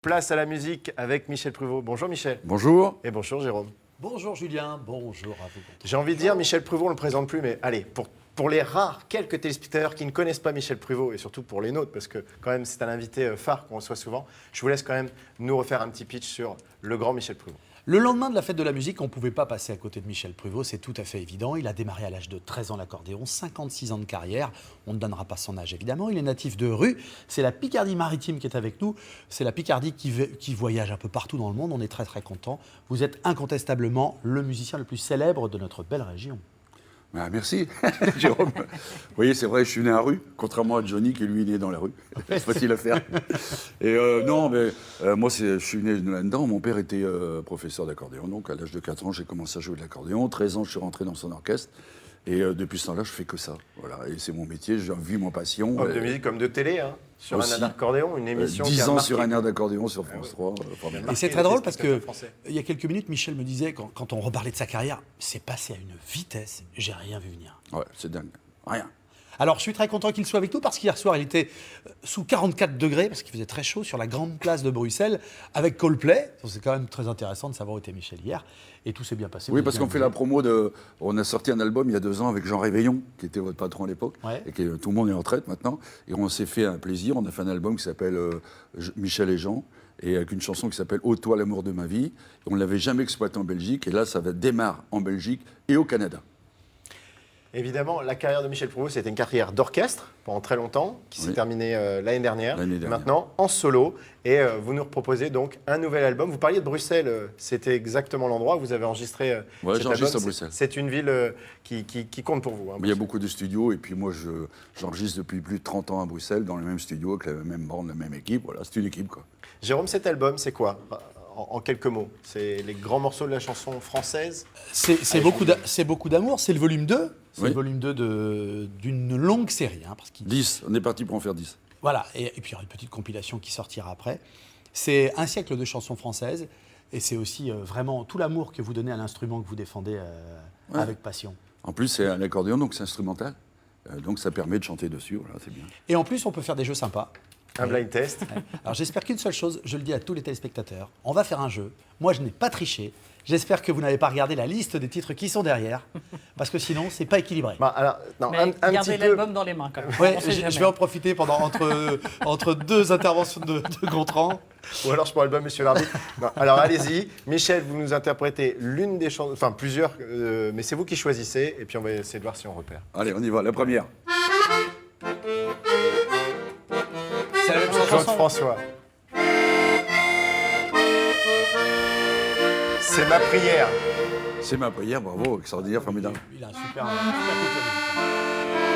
Place à la musique avec Michel Pruvot. Bonjour Michel. Bonjour. Et bonjour Jérôme. Bonjour Julien, bonjour à vous. J'ai envie de dire Michel Pruvot, on ne le présente plus, mais allez, pour les rares quelques téléspectateurs qui ne connaissent pas Michel Pruvot, et surtout pour les nôtres, parce que quand même c'est un invité phare qu'on reçoit souvent, je vous laisse quand même nous refaire un petit pitch sur le grand Michel Pruvot. Le lendemain de la fête de la musique, on ne pouvait pas passer à côté de Michel Pruvot, c'est tout à fait évident. Il a démarré à l'âge de 13 ans l'accordéon, 56 ans de carrière. On ne donnera pas son âge évidemment. Il est natif de Rue. C'est la Picardie-Maritime qui est avec nous. C'est la Picardie qui voyage un peu partout dans le monde. On est très très content. Vous êtes incontestablement le musicien le plus célèbre de notre belle région. Ah, merci, Jérôme. Vous voyez, c'est vrai, je suis né à Rue, contrairement à Johnny qui lui est né dans la rue. C'est facile à faire. Et non, mais moi, je suis né là-dedans. Mon père était professeur d'accordéon. Donc, à l'âge de 4 ans, j'ai commencé à jouer de l'accordéon. 13 ans, je suis rentré dans son orchestre. Et depuis ce temps-là, je fais que ça. Voilà. Et c'est mon métier, j'ai vu mon passion. Homme de musique comme de télé, hein, sur aussi, un air d'accordéon, une émission 10 qui a ans marqué. sur un air d'accordéon sur France 3. Et c'est très drôle parce que français. il y a quelques minutes, Michel me disait, quand on reparlait de sa carrière, c'est passé à une vitesse, j'ai rien vu venir. Ouais, c'est dingue. Rien. Alors, je suis très content qu'il soit avec nous parce qu'hier soir, il était sous 44 degrés, parce qu'il faisait très chaud, sur la grande place de Bruxelles, avec Coldplay. C'est quand même très intéressant de savoir où était Michel hier. Et tout s'est bien passé. Oui, Vous parce êtes qu'on fait bien la promo de... On a sorti un album il y a 2 ans avec Jean Réveillon, qui était votre patron à l'époque, Ouais. et que tout le monde est en retraite maintenant. Et on s'est fait un plaisir, on a fait un album qui s'appelle Michel et Jean, et avec une chanson qui s'appelle Ô toi l'amour de ma vie. Et on ne l'avait jamais exploité en Belgique, et là, ça va démarrer en Belgique et au Canada. Évidemment, la carrière de Michel Pruvot, c'était une carrière d'orchestre pendant très longtemps, qui s'est Oui. terminée l'année dernière. L'année dernière. Maintenant, en solo. Et vous nous proposez donc un nouvel album. Vous parliez de Bruxelles, c'était exactement l'endroit où vous avez enregistré Ouais, cet j'enregistre album. à Bruxelles. C'est une ville qui compte pour vous. Hein, Mais il y a beaucoup de studios, et puis moi, j'enregistre depuis plus de 30 ans à Bruxelles, dans le même studio, avec la même bande, la même équipe. Voilà, c'est une équipe, quoi. Jérôme, cet album, c'est quoi en quelques mots? C'est les grands morceaux de la chanson française? C'est beaucoup d'amour, c'est le volume 2. C'est Oui. le volume 2 d'une longue série. Hein, parce qu'il- 10, on est parti pour en faire 10. Voilà, et puis il y aura une petite compilation qui sortira après. C'est un siècle de chansons françaises, et c'est aussi vraiment tout l'amour que vous donnez à l'instrument que vous défendez Ouais. avec passion. En plus, c'est un accordéon, donc c'est instrumental. Donc ça permet de chanter dessus, voilà, c'est bien. Et en plus, on peut faire des jeux sympas. Un blind test? Alors j'espère qu'une seule chose, je le dis à tous les téléspectateurs, on va faire un jeu. Moi, je n'ai pas triché. J'espère que vous n'avez pas regardé la liste des titres qui sont derrière, parce que sinon, c'est pas équilibré. Bah, alors, non, Mais un gardez petit peu. l'album dans les mains quand même. Ouais, On sait jamais. je vais en profiter entre deux interventions de Gontran. Ou alors je prends l'album Monsieur l'arbitre. Non, alors allez-y. Michel, vous nous interprétez l'une des chansons, enfin plusieurs, mais c'est vous qui choisissez, et puis on va essayer de voir si on repère. Allez, on y va, la première. C'est la même Claude chanson. François. C'est ma prière. C'est ma prière, bravo, extraordinaire, formidable. Il a un super culture musicale.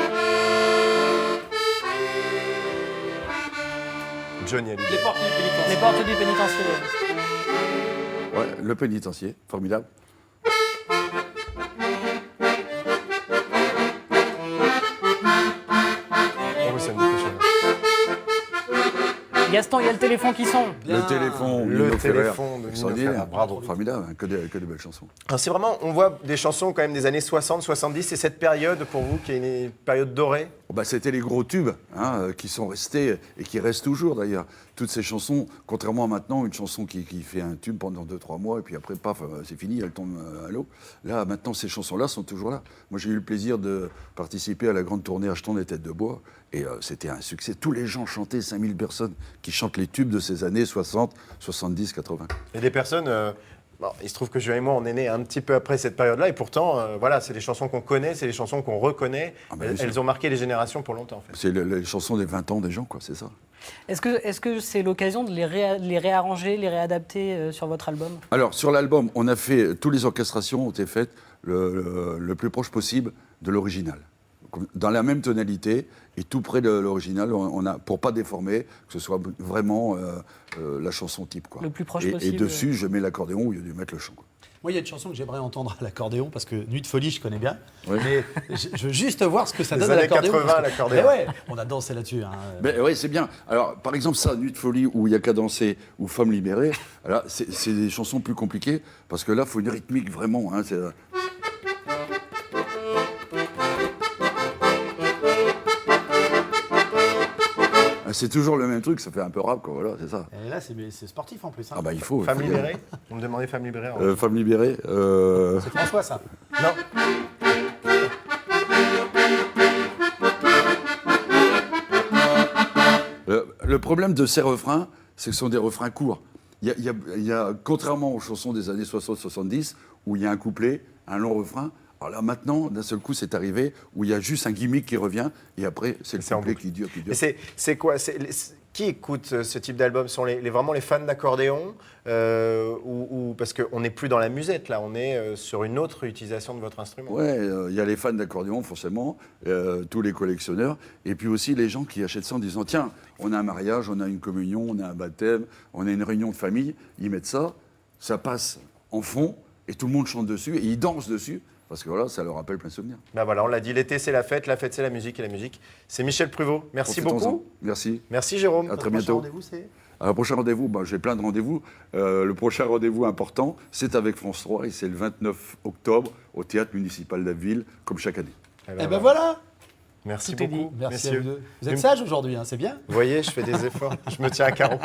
Johnny Hallyday. Les portes du pénitencier. Ouais, le pénitencier, formidable. Oh, oui, ça me dit quelque chose. Gaston, il y a le téléphone qui sonne. Bien. Le téléphone, Le Nino Ferrer. téléphone de Nino Extraordinaire, Ferrer, bravo. Formidable, hein, que de belles chansons. Alors, c'est vraiment, on voit des chansons quand même des années 60, 70, c'est cette période pour vous qui est une période dorée. Bon, bah, c'était les gros tubes hein, qui sont restés et qui restent toujours d'ailleurs. Toutes ces chansons, contrairement à maintenant, une chanson qui fait un tube pendant 2-3 mois et puis après, paf, c'est fini, elle tombe à l'eau. Là, maintenant, ces chansons-là sont toujours là. Moi, j'ai eu le plaisir de participer à la grande tournée Achetons des têtes de bois et c'était un succès. Tous les gens chantaient, 5000 personnes qui chantent les tubes de ces années 60, 70, 80. Et des personnes. Bon, il se trouve que Julien et moi, on est nés un petit peu après cette période-là, et pourtant, voilà, c'est des chansons qu'on connaît, c'est des chansons qu'on reconnaît. Ah, bah, bien sûr. Elles ont marqué les générations pour longtemps, en fait. C'est les chansons des 20 ans des gens, quoi, c'est ça. Est-ce que c'est l'occasion de les réarranger, les réadapter sur votre album? Alors, sur l'album, on a fait, toutes les orchestrations ont été faites le plus proche possible de l'original. Dans la même tonalité et tout près de l'original, on a, pour pas déformer, que ce soit vraiment la chanson type. Quoi. Le plus proche et possible. dessus, je mets l'accordéon au lieu de mettre le chant. Quoi. Moi, il y a une chanson que j'aimerais entendre à l'accordéon, parce que Nuit de folie, je connais bien. Oui. Mais je veux juste voir ce que ça Les donne à années l'accordéon. 80 parce que- à l'accordéon. Eh ouais, on a dansé là-dessus. Hein. Ben, oui, c'est bien. Alors, par exemple, ça, Nuit de folie, où il n'y a qu'à danser, ou Femme libérée, alors, c'est des chansons plus compliquées, parce que là, il faut une rythmique vraiment. Hein, c'est toujours le même truc, ça fait un peu rap, quoi, voilà, c'est ça. Et là, c'est sportif en plus. hein. Ah bah il faut. Femme il faut bien. libérée. On me demandait femme libérée. hein. Femme libérée. C'est François, ça. Non. Le problème de ces refrains, c'est que ce sont des refrains courts. Il y a, contrairement aux chansons des années 60-70, où il y a un couplet, un long refrain, alors là maintenant, d'un seul coup, c'est arrivé, où il y a juste un gimmick qui revient, et après, c'est le C'est en couplet boucle. qui dure, qui dure. Et c'est quoi qui écoute ce type d'album? Sont vraiment les fans d'accordéon ou parce qu'on n'est plus dans la musette, là, on est sur une autre utilisation de votre instrument? Ouais, il y a les fans d'accordéon, forcément, tous les collectionneurs, et puis aussi les gens qui achètent ça en disant tiens, on a un mariage, on a une communion, on a un baptême, on a une réunion de famille, ils mettent ça, ça passe en fond, et tout le monde chante dessus, et ils dansent dessus, parce que voilà, ça leur rappelle plein de souvenirs. Ben voilà, on l'a dit, l'été c'est la fête c'est la musique, et la musique c'est Michel Pruvot. Merci Profitons-en. beaucoup. Merci. Merci Jérôme. À très Prochain bientôt. rendez-vous, c'est Alors, le prochain rendez-vous, j'ai plein de rendez-vous. Le prochain rendez-vous important, c'est avec France 3 et c'est le 29 octobre au Théâtre municipal d'Abbeville, comme chaque année. Eh ben voilà. Merci Tout est dit. beaucoup, Merci à messieurs. vous deux. Vous êtes sages aujourd'hui, hein, c'est bien. Vous voyez, je fais des efforts, je me tiens à carreau.